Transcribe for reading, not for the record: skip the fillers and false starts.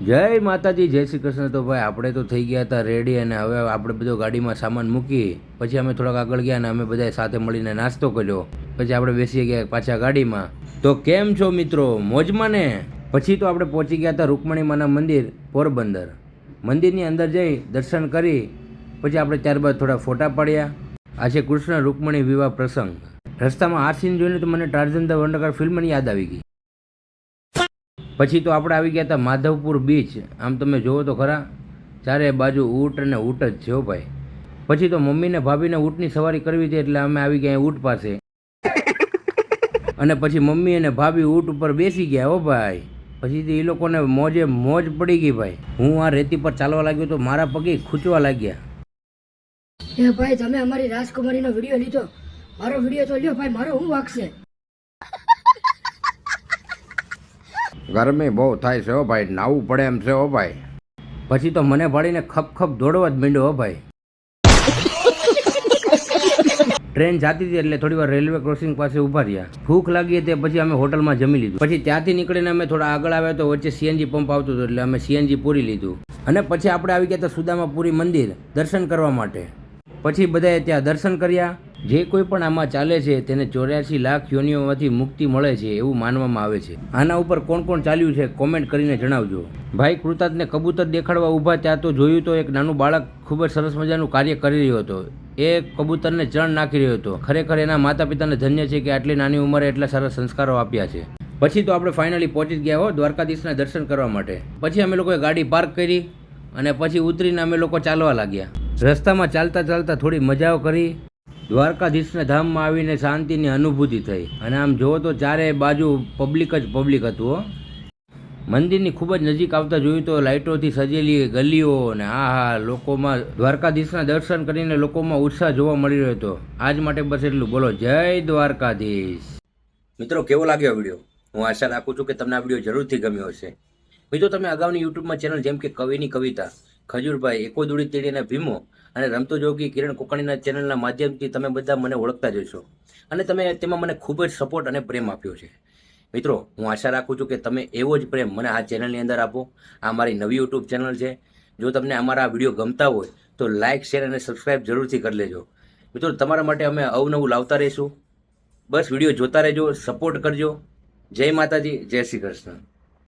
જય માતાજી, જય શ્રી કૃષ્ણ. તો ભાઈ આપણે તો થઈ ગયા હતા રેડી અને હવે આપણે બધો ગાડીમાં સામાન મૂકી પછી અમે થોડાક આગળ ગયા અને અમે બધા સાથે મળીને નાસ્તો કર્યો. પછી આપણે બેસી ગયા પાછા ગાડીમાં. તો કેમ છો મિત્રો, મોજમાં ને? પછી તો આપણે પહોંચી ગયા હતા રૂકમણી માના મંદિર પોરબંદર. મંદિરની અંદર જઈ દર્શન કરી પછી આપણે ત્યારબાદ થોડા ફોટા પાડ્યા. આ છે કૃષ્ણ રૂકમણી વિવાહ પ્રસંગ. રસ્તામાં આ સીન જોઈને તો મને ટાર્ઝન ધ વંડર ફિલ્મની યાદ આવી ગઈ. પછી તો આપણે આવી ગયા હતા માધવપુર બીચ. આમ તમે જોવો તો ખરા, ચારે બાજુ ઊંટ અને ઊંટ જ છે હો ભાઈ. પછી તો મમ્મીને ભાભીને ઊંટની સવારી કરવી હતી એટલે અમે આવી ગયા ઊંટ પાસે. અને પછી મમ્મી અને ભાભી ઊંટ ઉપર બેસી ગયા હો ભાઈ. પછી એ લોકોને મોજે મોજ પડી ગઈ ભાઈ. હું આ રેતી પર ચાલવા લાગ્યો તો મારા પગે ખૂંચવા લાગ્યા. એ ભાઈ, તમે અમારી રાજકુમારીનો વિડીયો લીધો, મારો વિડીયો તો લ્યો ભાઈ, મારો હું વાગશે. ગરમી બહુ થાય છે હો ભાઈ, નાવું પડે એમ છે હો ભાઈ. પછી તો મને ભાડીને ખપ ખપ દોડવા જ માંડ્યો હો ભાઈ. ટ્રેન જાતી હતી એટલે થોડી વાર રેલવે ક્રોસિંગ પાસે ઊભા રહ્યા. ભૂખ લાગી હતી પછી અમે હોટલમાં જમી લીધું. પછી ત્યાંથી નીકળીને અમે થોડા આગળ આવ્યા તો વચ્ચે સીએનજી પંપ આવતું હતું એટલે અમે સીએનજી પૂરી લીધું. અને પછી આપણે આવી ગયા હતા સુદામાપુરી મંદિર દર્શન કરવા માટે. પછી બધાએ ત્યાં દર્શન કર્યા. જે કોઈ પણ આમાં ચાલે છે તેને 84 લાખ યોનિઓમાંથી મુક્તિ મળે છે એવું માનવામાં આવે છે. આના ઉપર કોણ કોણ ચાલ્યું છે કોમેન્ટ કરીને જણાવજો. ભાઈ કૃતાર્થને કબૂતર દેખાડવા ઊભા ત્યાં તો જોયું તો એક નાનું બાળક ખૂબ જ સરસ મજાનું કાર્ય કરી રહ્યો હતો. એ કબૂતરને ચણ નાખી રહ્યો હતો. ખરેખર એના માતા પિતાને ધન્ય છે કે આટલી નાની ઉંમરે એટલા સારા સંસ્કારો આપ્યા છે. પછી તો આપણે ફાઇનલી પહોંચી જ ગયા હો દ્વારકાધીશના દર્શન કરવા માટે. પછી અમે લોકોએ ગાડી પાર્ક કરી અને પછી ઉતરીને અમે લોકો ચાલવા લાગ્યા. રસ્તામાં ચાલતા ચાલતા થોડી મજાઓ કરી. દ્વારકાધીશના ધામમાં આવીને શાંતિની અનુભૂતિ થઈ. અને આમ જોવો તો ચારે બાજુ પબ્લિક જ પબ્લિક હતું હો. મંદિરની ખૂબ જ નજીક આવતા જોયું તો લાઇટોથી સજેલી ગલીઓ અને હા લોકોમાં દ્વારકાધીશના દર્શન કરીને લોકોમાં ઉત્સાહ જોવા મળી રહ્યો હતો. આજ માટે બસ એટલું. બોલો જય દ્વારકાધીશ. મિત્રો કેવો લાગ્યો વિડીયો? હું આશા રાખું છું કે તમને આ વિડીયો જરૂરથી ગમ્યો હશે. મિત્રો તમે અગાઉની યુટ્યુબમાં ચેનલ જેમ કે કવિની કવિતા, ખજૂરભાઈ, એકો દૂડી તેડીને ભીમો અને રમતો જોગી કિરણ કોકાણીના ચેનલના માધ્યમથી તમે બધા મને ઓળખતા જશો અને તમે તેમાં મને ખૂબ જ સપોર્ટ અને પ્રેમ આપ્યો છે. મિત્રો હું આશા રાખું છું કે તમે એવો જ પ્રેમ મને આ ચેનલની અંદર આપો. આ મારી નવી યુટ્યુબ ચેનલ છે. જો તમને અમારા આ વિડીયો ગમતા હોય તો લાઇક, શેર અને સબસ્ક્રાઈબ જરૂરથી કરી લેજો. મિત્રો તમારા માટે અમે અવનવું લાવતા રહીશું. બસ વિડીયો જોતા રહેજો, સપોર્ટ કરજો. જય માતાજી, જય શ્રી કૃષ્ણ.